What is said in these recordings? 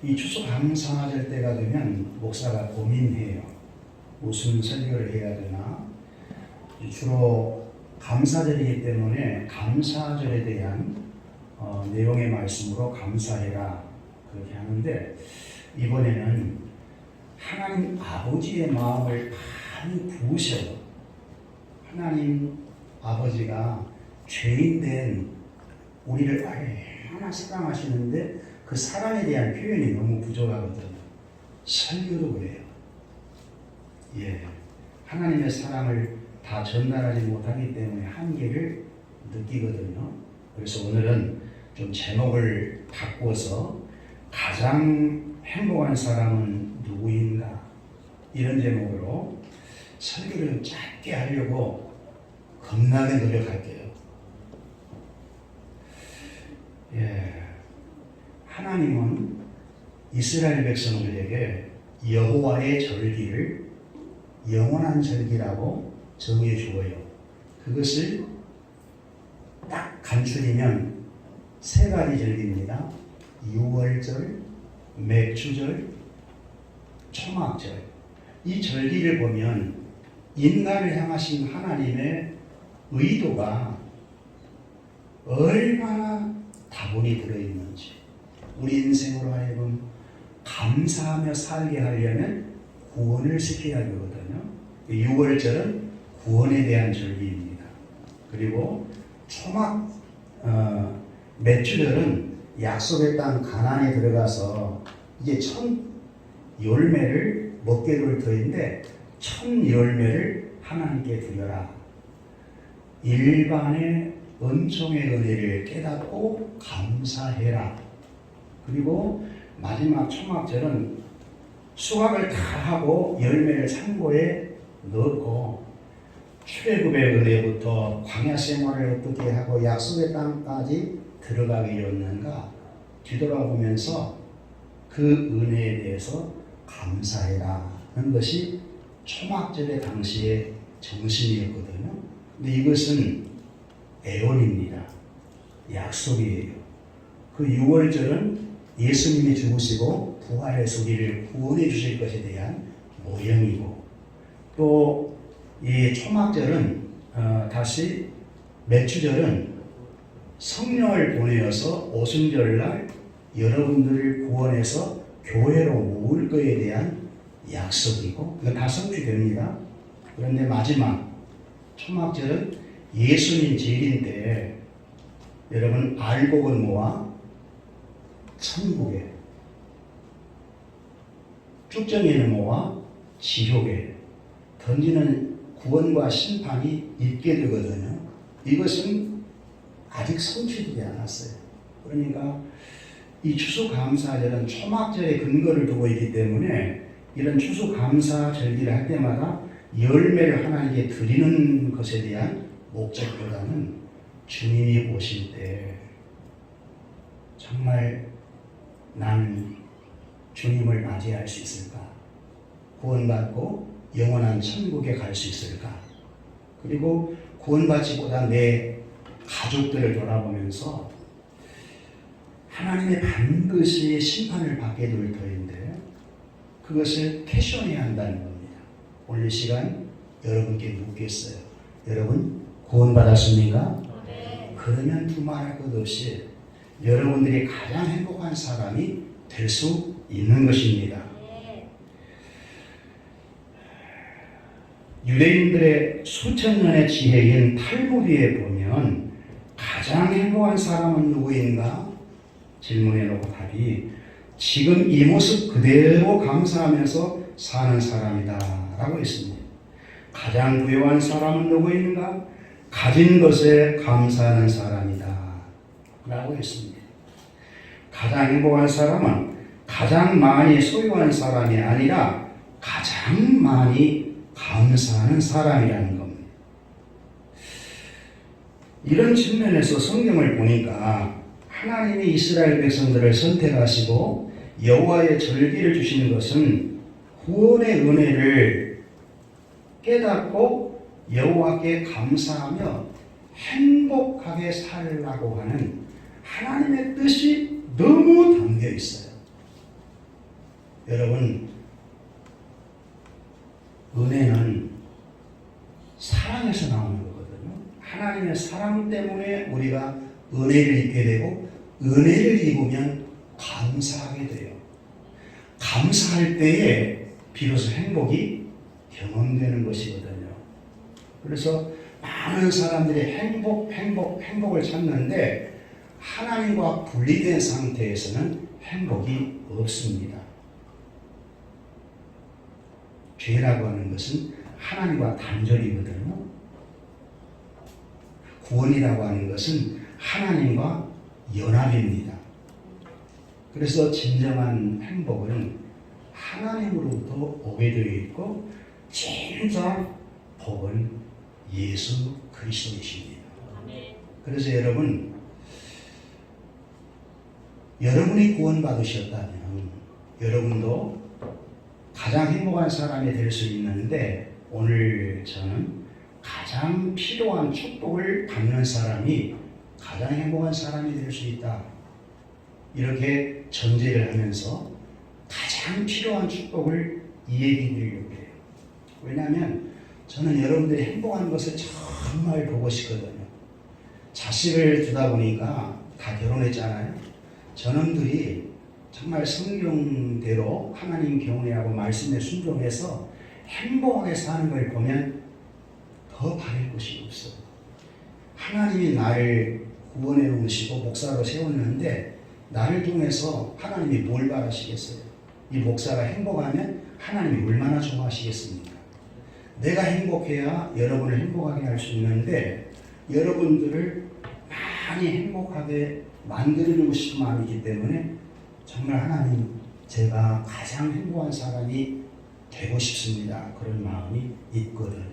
이 추수감사절 때가 되면 목사가 고민해요. 무슨 설교를 해야 되나? 주로 감사절이기 때문에 감사절에 대한 내용의 말씀으로 감사해라 그렇게 하는데, 이번에는 하나님 아버지의 마음을 많이 부으셔요. 하나님 아버지가 죄인된 우리를 얼마나 사랑하시는데 그 사랑에 대한 표현이 너무 부족하거든요. 설교도 그래요. 하나님의 사랑을 다 전달하지 못하기 때문에 한계를 느끼거든요. 그래서 오늘은 좀 제목을 바꿔서 가장 행복한 사람은 누구인가, 이런 제목으로 설교를 짧게 하려고 겁나게 노력할게요. 하나님은 이스라엘 백성들에게 여호와의 절기를 영원한 절기라고 정해 주어요. 그것을 딱 간추리면 세 가지 절기입니다. 유월절, 맥주절, 초막절. 이 절기를 보면 인간을 향하신 하나님의 의도가 얼마나 다분히 들어있는지, 우리 인생으로 하여금 감사하며 살게 하려면 구원을 시켜야 되거든요. 6월절은 구원에 대한 절기입니다. 그리고 맥주절은 약속의 땅 가나안에 들어가서 이제 첫 열매를 먹게 될 터인데 첫 열매를 하나님께 드려라. 일반의 은총의 은혜를 깨닫고 감사해라. 그리고 마지막 초막절은 수확을 다 하고 열매를 창고에 넣고 출애굽의 은혜부터 광야 생활을 어떻게 하고 약속의 땅까지 들어가게 되었는가 뒤돌아보면서 그 은혜에 대해서 감사해라 하는 것이 초막절의 당시의 정신이었거든요. 근데 이것은 애원입니다. 약속이에요. 그 6월절은 예수님이 죽으시고 부활해서 우리를 구원해 주실 것에 대한 모형이고, 또 이 초막절은 다시 맥주절은 성령을 보내어서 오순절날 여러분들을 구원해서 교회로 모을 것에 대한 약속이고, 이거 다 성취됩니다. 그런데 마지막 초막절은 예수님 재림때 여러분 알곡은 뭐와 천국에, 쭉정이는 뭐와 지옥에 던지는 구원과 심판이 있게 되거든요. 이것은 아직 성취되지 않았어요. 그러니까 이 추수감사절은 초막절에 근거를 두고 있기 때문에 이런 추수감사절기를 할 때마다 열매를 하나님께 드리는 것에 대한 목적보다는 주님이 오실 때 정말 난 주님을 맞이할 수 있을까? 구원받고 영원한 천국에 갈 수 있을까? 그리고 구원받지보다 내 가족들을 돌아보면서 하나님의 반드시 심판을 받게 될 터인데 그것을 캐셔내야 한다는 겁니다. 오늘 이 시간 여러분께 묻겠어요. 여러분 구원받았습니까? 네. 그러면 두말할 것 없이 여러분들이 가장 행복한 사람이 될 수 있는 것입니다. 유대인들의 수천 년의 지혜인 탈무드에 보면 가장 행복한 사람은 누구인가? 질문해놓고 답이 지금 이 모습 그대로 감사하면서 사는 사람이다 라고 했습니다. 가장 부유한 사람은 누구인가? 가진 것에 감사하는 사람이다 라고 했습니다. 가장 행복한 사람은 가장 많이 소유한 사람이 아니라 가장 많이 감사하는 사람이라는 겁니다. 이런 측면에서 성경을 보니까 하나님이 이스라엘 백성들을 선택하시고 여호와의 절기를 주시는 것은 구원의 은혜를 깨닫고 여호와께 감사하며 행복하게 살라고 하는 하나님의 뜻이 너무 담겨 있어요. 여러분, 은혜는 사랑에서 나오는 거거든요. 하나님의 사랑 때문에 우리가 은혜를 입게 되고, 은혜를 입으면 감사하게 돼요. 감사할 때에 비로소 행복이 경험되는 것이거든요. 그래서 많은 사람들이 행복을 찾는데 하나님과 분리된 상태에서는 행복이 없습니다. 죄라고 하는 것은 하나님과 단절이거든요. 구원이라고 하는 것은 하나님과 연합입니다. 그래서 진정한 행복은 하나님으로부터 오게 되어 있고, 진짜 복은 예수 그리스도이십니다. 그래서 여러분이 구원받으셨다면 여러분도 가장 행복한 사람이 될 수 있는데, 오늘 저는 가장 필요한 축복을 받는 사람이 가장 행복한 사람이 될 수 있다, 이렇게 전제를 하면서 가장 필요한 축복을 얘기해 드리려고 해요. 왜냐하면 저는 여러분들이 행복한 것을 정말 보고 싶거든요. 자식을 두다 보니까 다 결혼했잖아요. 저놈들이 정말 성경대로 하나님 경외하고 말씀에 순종해서 행복하게 사는 걸 보면 더 바랄 것이 없어요. 하나님이 나를 구원해 놓으시고 목사로 세웠는데 나를 통해서 하나님이 뭘 바라시겠어요? 이 목사가 행복하면 하나님이 얼마나 좋아하시겠습니까? 내가 행복해야 여러분을 행복하게 할 수 있는데, 여러분들을 많이 행복하게 만들고 싶은 마음이기 때문에 정말 하나님, 제가 가장 행복한 사람이 되고 싶습니다, 그런 마음이 있거든요.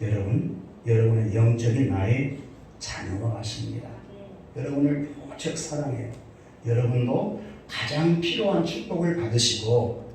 여러분의 영적인 나의 자녀와 같습니다. 여러분을 무척 사랑해요. 여러분도 가장 필요한 축복을 받으시고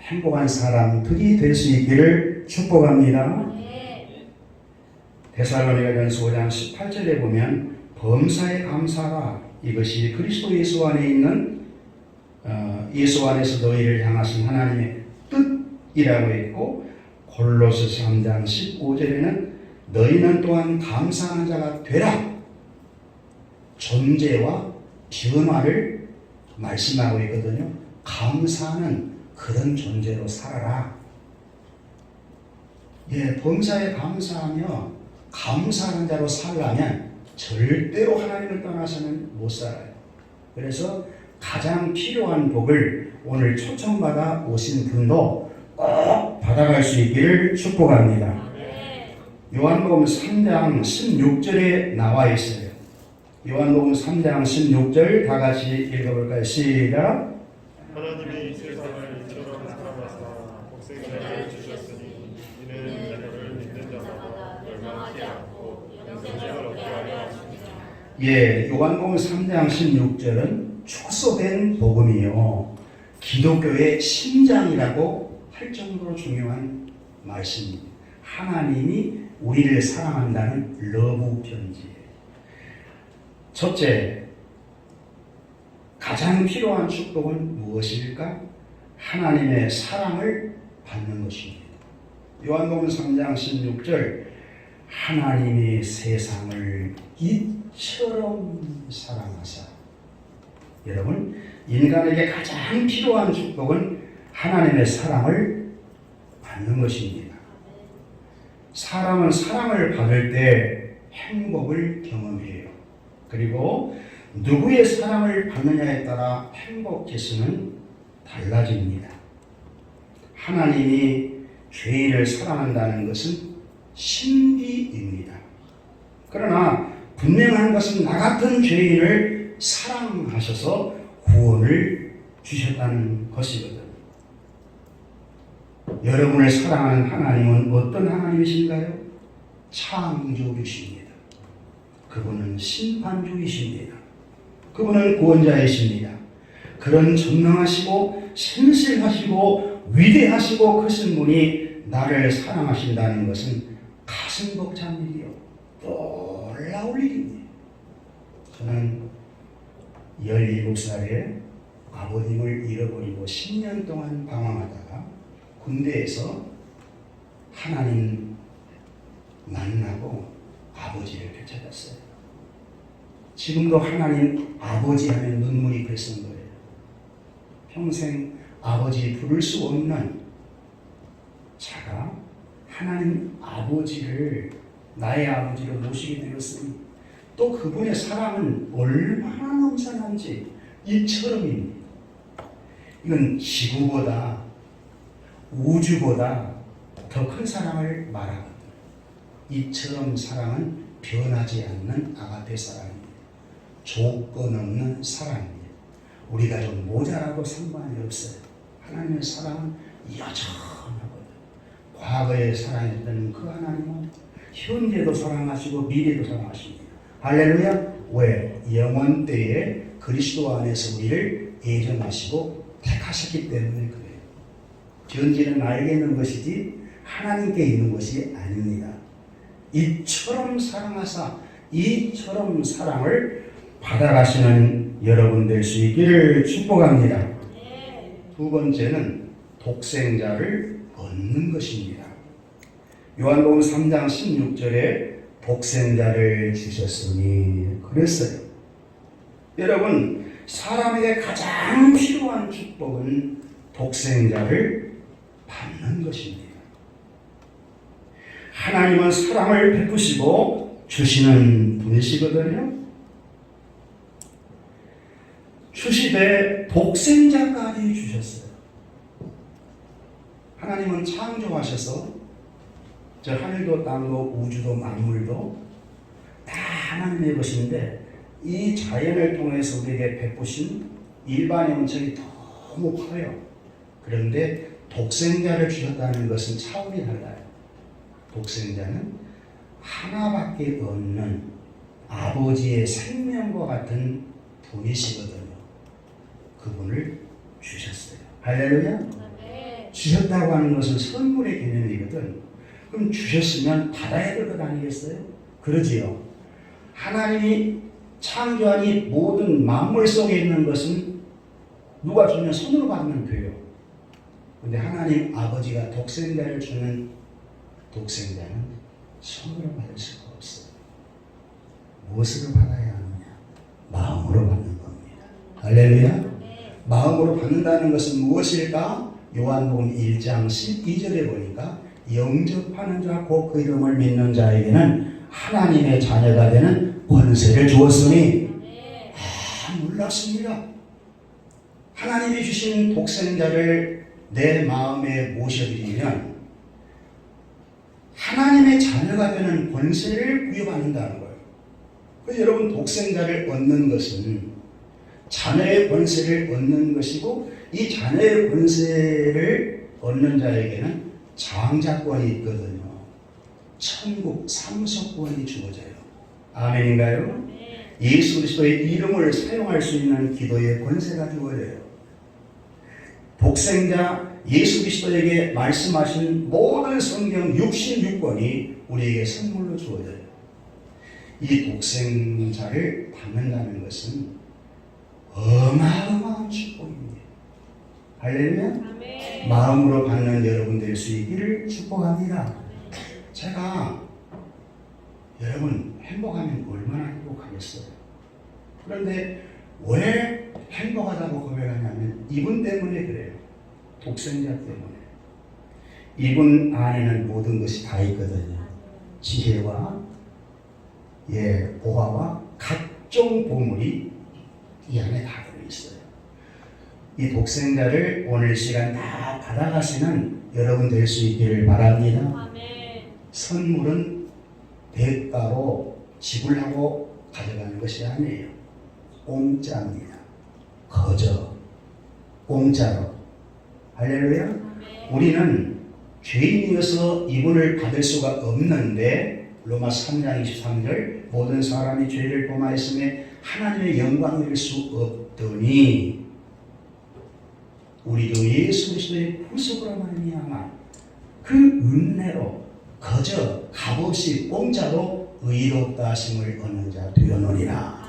행복한 사람들이 될 수 있기를 축복합니다. 데살로니가전서 5장 18절에 보면 범사에 감사라, 이것이 그리스도 예수 안에 있는 예수 안에서 너희를 향하신 하나님의 뜻이라고 했고, 골로새 3장 15절에는 너희는 또한 감사하는 자가 되라, 존재와 변화를 말씀하고 있거든요. 감사하는 그런 존재로 살아라. 범사에 감사하며 감사하는 자로 살려면 절대로 하나님을 떠나서는 못 살아요. 그래서 가장 필요한 복을 오늘 초청받아 오신 분도 꼭 받아갈 수 있기를 축복합니다. 요한복음 3장 16절에 나와 있어요. 요한복음 3장 16절 다 같이 읽어볼까요? 시작. 하나님이 세상을 이처럼 사랑하사 독생자를 주셨으니 이는 자를 믿는 자마다 멸망하지 않고 영생을 얻게 하려 하심이라. 요한복음 3장 16절은 축소된 복음이요, 기독교의 심장이라고 할 정도로 중요한 말씀입니다. 하나님이 우리를 사랑한다는 러브 편지예요. 첫째, 가장 필요한 축복은 무엇일까? 하나님의 사랑을 받는 것입니다. 요한복음 3장 16절, 하나님이 세상을 이처럼 사랑하사. 여러분, 인간에게 가장 필요한 축복은 하나님의 사랑을 받는 것입니다. 사람은 사랑을 받을 때 행복을 경험해요. 그리고 누구의 사랑을 받느냐에 따라 행복 지수는 달라집니다. 하나님이 죄인을 사랑한다는 것은 신비입니다. 그러나 분명한 것은 나 같은 죄인을 사랑하셔서 구원을 주셨다는 것이거든요. 여러분을 사랑하는 하나님은 어떤 하나님이신가요? 창조주십니다. 그분은 심판주이십니다. 그분은 구원자이십니다. 그런 전능하시고 신실하시고 위대하시고 크신 분이 나를 사랑하신다는 것은 가슴 벅찬 일이요, 놀라울 일입니다. 저는 17살에 아버님을 잃어버리고 10년 동안 방황하다가 군대에서 하나님 만나고 아버지를 되찾았어요. 지금도 하나님 아버지 하면 눈물이 그랬던 거예요. 평생 아버지 부를 수 없는 자가 하나님 아버지를 나의 아버지로 모시게 되었으니 또 그분의 사랑은 얼마나 넘쳐난지 이처럼입니다. 이건 지구보다 우주보다 더 큰 사랑을 말하거든. 이처럼 사랑은 변하지 않는 아가페 사랑입니다. 조건 없는 사랑입니다. 우리가 좀 모자라도 상관이 없어요. 하나님의 사랑은 여전하거든. 과거에 사랑했던 그 하나님은 현재도 사랑하시고 미래도 사랑하십니다. 할렐루야. 왜? 영원 때에 그리스도 안에서 우리를 예정하시고 택하셨기 때문에 그래요. 전지는 나에게 있는 것이지 하나님께 있는 것이 아닙니다. 이처럼 사랑하사 이처럼 사랑을 받아가시는 여러분 될 수 있기를 축복합니다. 두 번째는 독생자를 얻는 것입니다. 요한복음 3장 16절에 독생자를 주셨으니 그랬어요. 여러분, 사람에게 가장 필요한 축복은 독생자를 받는 것입니다. 하나님은 사랑을 베푸시고 주시는 분이시거든요. 주시되 독생자까지 주셨어요. 하나님은 창조하셔서 저 하늘도 땅도 우주도 만물도 다 하나님의 것인데 이 자연을 통해서 우리에게 베푸신 일반의 은총이 너무 커요. 그런데 독생자를 주셨다는 것은 차원이 달라요. 독생자는 하나밖에 없는 아버지의 생명과 같은 분이시거든요. 그분을 주셨어요. 할렐루야. 주셨다고 하는 것은 선물의 개념이거든. 그럼 주셨으면 받아야 될 것 아니겠어요? 그러지요. 하나님이 창조한 이 모든 만물 속에 있는 것은 누가 주면 손으로 받으면 돼요. 근데 하나님 아버지가 독생자를 주는 독생자는 손으로 받을 수가 없어요. 무엇으로 받아야 하느냐? 마음으로 받는 겁니다. 할렐루야. 마음으로 받는다는 것은 무엇일까? 요한복음 1장 12절에 보니까 영접하는 자 곧 그 이름을 믿는 자에게는 하나님의 자녀가 되는 권세를 주었으니 놀랍습니다. 하나님이 주신 독생자를 내 마음에 모셔드리면 하나님의 자녀가 되는 권세를 부여받는다는 거예요. 그래서 여러분 독생자를 얻는 것은 자녀의 권세를 얻는 것이고 이 자녀의 권세를 얻는 자에게는 장자권이 있거든요. 천국 상속권이 주어져요. 아멘인가요? 예수 그리스도의 이름을 사용할 수 있는 기도의 권세가 주어져요. 독생자 예수 그리스도에게 말씀하신 모든 성경 66권이 우리에게 선물로 주어져요. 이 독생자를 받는다는 것은 어마어마한 축복입니다. 할렐루야. 마음으로 받는 여러분 될 수 있기를 축복합니다. 제가 여러분 행복하면 얼마나 행복하겠어요. 그런데 왜 행복하다고 고백하냐면 이분 때문에 그래요. 독생자 때문에. 이분 안에는 모든 것이 다 있거든요. 지혜와 보화와 각종 보물이 이 안에 다 들어있어요. 이 독생자를 오늘 시간 다 받아가시는 여러분 될 수 있기를 바랍니다. 선물은 대가로 지불하고 가져가는 것이 아니에요. 공짜입니다. 거저 공짜로. 할렐루야. 우리는 죄인이어서 이분을 받을 수가 없는데 로마 3장 23절 모든 사람이 죄를 범하였음에 하나님의 영광을 낼 수 없더니 우리도 예수 그리스도의 구속으로 말미암아 그 은혜로 거저 값없이 공짜로 의롭다 하심을 얻는 자 되었느니라.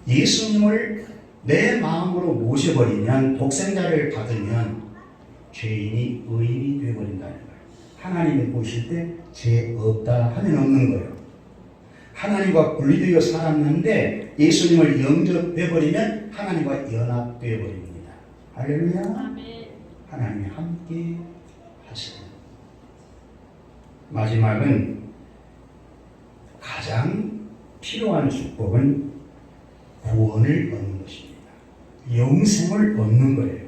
예수님을 내 마음으로 모셔버리면 독생자를 받으면 죄인이 의인이 되어버린다는 거예요. 하나님이 보실 때 죄 없다 하면 없는 거예요. 하나님과 분리되어 살았는데 예수님을 영접해버리면 하나님과 연합되어버립니다. 할렐루야. 아멘. 하나님이 함께 하시는. 마지막은 가장 필요한 축복은 구원을 얻는 것입니다. 영생을 얻는 거예요.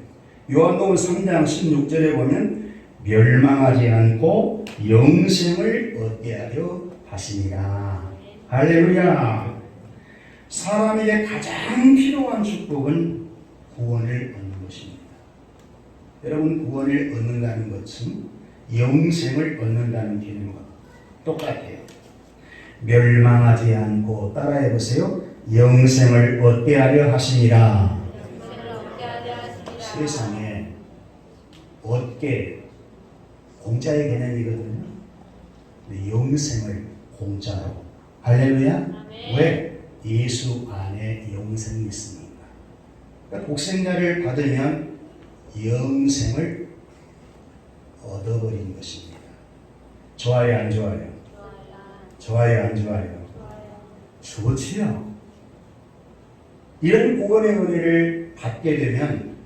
요한복음 3장 16절에 보면 멸망하지 않고 영생을 얻게 하려 하시니라. 할렐루야. 사람에게 가장 필요한 축복은 구원을 얻는 것입니다. 여러분, 구원을 얻는다는 것은 영생을 얻는다는 개념과 똑같아요. 멸망하지 않고 따라해 보세요. 영생을 얻게 하려 하시니라. 세상에 얻게 공짜의 개념이거든요. 근데 영생을 공짜로. 할렐루야. 왜? 예수 안에 영생이 있습니다. 그러니까 독생자를 받으면 영생을 얻어버린 것입니다. 좋아요, 안 좋아요? 좋아요, 안 좋아요? 좋지요. 이런 구원의 은혜를 받게 되면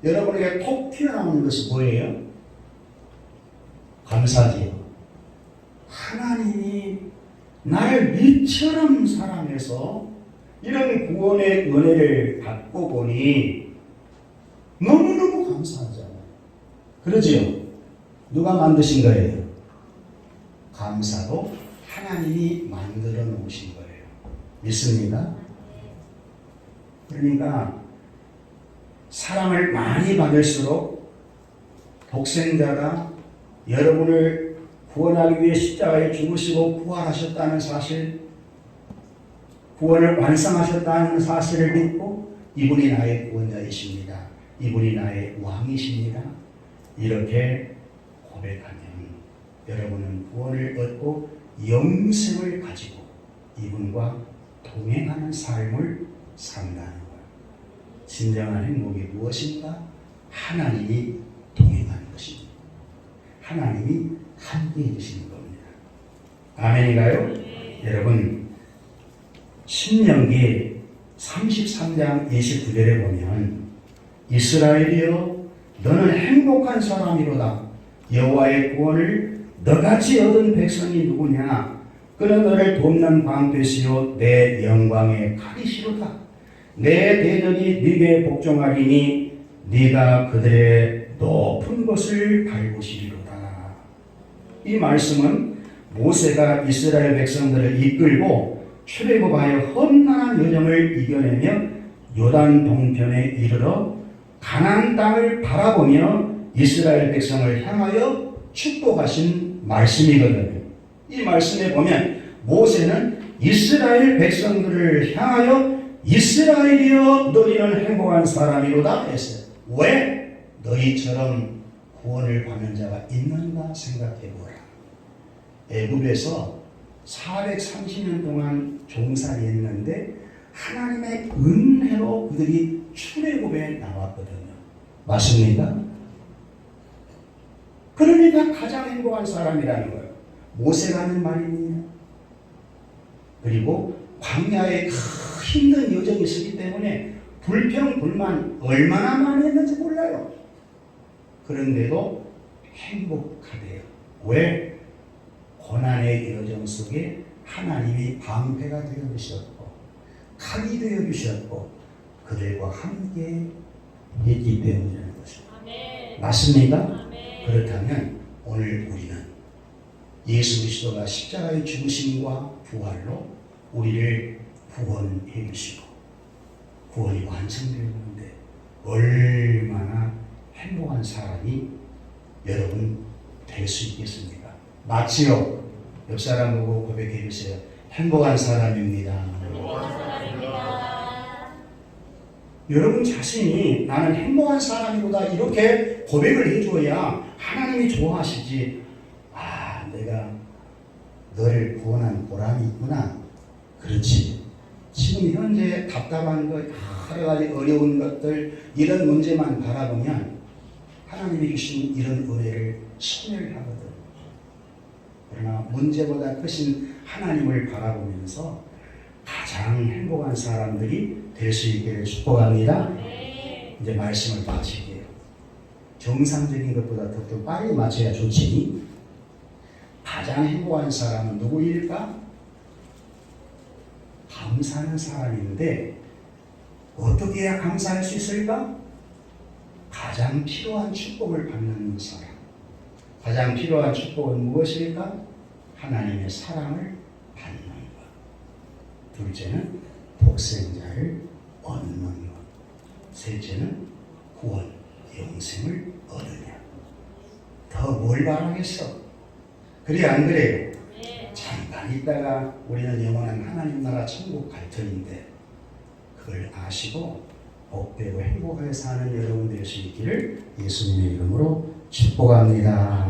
여러분에게 톡 튀어나오는 것이 뭐예요? 감사지요. 하나님이 나를 이처럼 사랑해서 이런 구원의 은혜를 받고 보니 너무너무 감사하잖아요. 그러지요? 누가 만드신 거예요? 감사도 하나님이 만들어 놓으신 거예요. 믿습니까? 그러니까 사랑을 많이 받을수록 독생자가 여러분을 구원하기 위해 십자가에 죽으시고 부활하셨다는 사실, 구원을 완성하셨다는 사실을 믿고 이분이 나의 구원자이십니다. 이분이 나의 왕이십니다. 이렇게 고백하면 여러분은 구원을 얻고 영생을 가지고 이분과 동행하는 삶을 산다는 거예요. 진정한 행복이 무엇인가? 하나님이 동행하는 것입니다. 하나님이 함께 해주시는 겁니다. 아멘인가요? 여러분, 신명기 33장 29절에 보면 이스라엘이여 너는 행복한 사람이로다. 여호와의 구원을 너같이 얻은 백성이 누구냐? 그는 너를 돕는 방패시요 내 영광의 칼이시로다. 내 대적이 네게 복종하리니 네가 그들의 높은 곳을 밟으시리로다. 이 말씀은 모세가 이스라엘 백성들을 이끌고 출애굽하여 험난한 여정을 이겨내며 요단 동편에 이르러 가나안 땅을 바라보며 이스라엘 백성을 향하여 축복하신 말씀이거든요. 이 말씀에 보면 모세는 이스라엘 백성들을 향하여 이스라엘이여 너희는 행복한 사람이로다 했어요. 왜? 너희처럼 구원을 받는 자가 있는가 생각해보라. 애굽에서 430년 동안 종살이했는데 하나님의 은혜로 그들이 출애굽에 나왔거든요. 맞습니까? 그러니까 가장 행복한 사람이라는 거예요. 모세가 하는 말이니요. 그리고 광야에 힘든 여정이 있었기 때문에 불평불만 얼마나 많이 했는지 몰라요. 그런데도 행복하대요. 왜? 고난의 여정 속에 하나님이 방패가 되어주셨고 칼이 되어주셨고 그들과 함께 있기 때문이라는 것입니다. 맞습니까? 그렇다면 오늘 우리는 예수 그리스도가 십자가의 죽으심과 부활로 우리를 구원해 주시고 구원이 완성되었는데 얼마나 행복한 사람이 여러분 될 수 있겠습니까? 맞지요? 옆 사람 보고 고백해 주세요. 행복한 사람입니다. 행복한 사람입니다. 여러분 자신이 나는 행복한 사람이로다 이렇게 고백을 해줘야 하나님이 좋아하시지. 아, 내가 너를 구원한 보람이 있구나. 그렇지. 지금 현재 답답한 것, 여러 가지 어려운 것들, 이런 문제만 바라보면 하나님이 주신 이런 은혜를 소멸하거든. 그러나 문제보다 크신 하나님을 바라보면서 가장 행복한 사람들이 될 수 있기를 축복합니다. 이제 말씀을 마치게요. 정상적인 것보다 더 빨리 마쳐야 좋지. 가장 행복한 사람은 누구일까? 감사하는 사람인데 어떻게 해야 감사할 수 있을까? 가장 필요한 축복을 받는 사람. 가장 필요한 축복은 무엇일까? 하나님의 사랑을 받는 것. 둘째는 복생자를 얻는 것. 셋째는 구원, 영생을 얻으냐. 더 뭘 바라겠어? 그래 안 그래요? 잠깐 있다가 우리는 영원한 하나님 나라 천국 갈 터인데 그걸 아시고 복되고 행복하게 사는 여러분 될 수 있기를 예수님의 이름으로 축복합니다.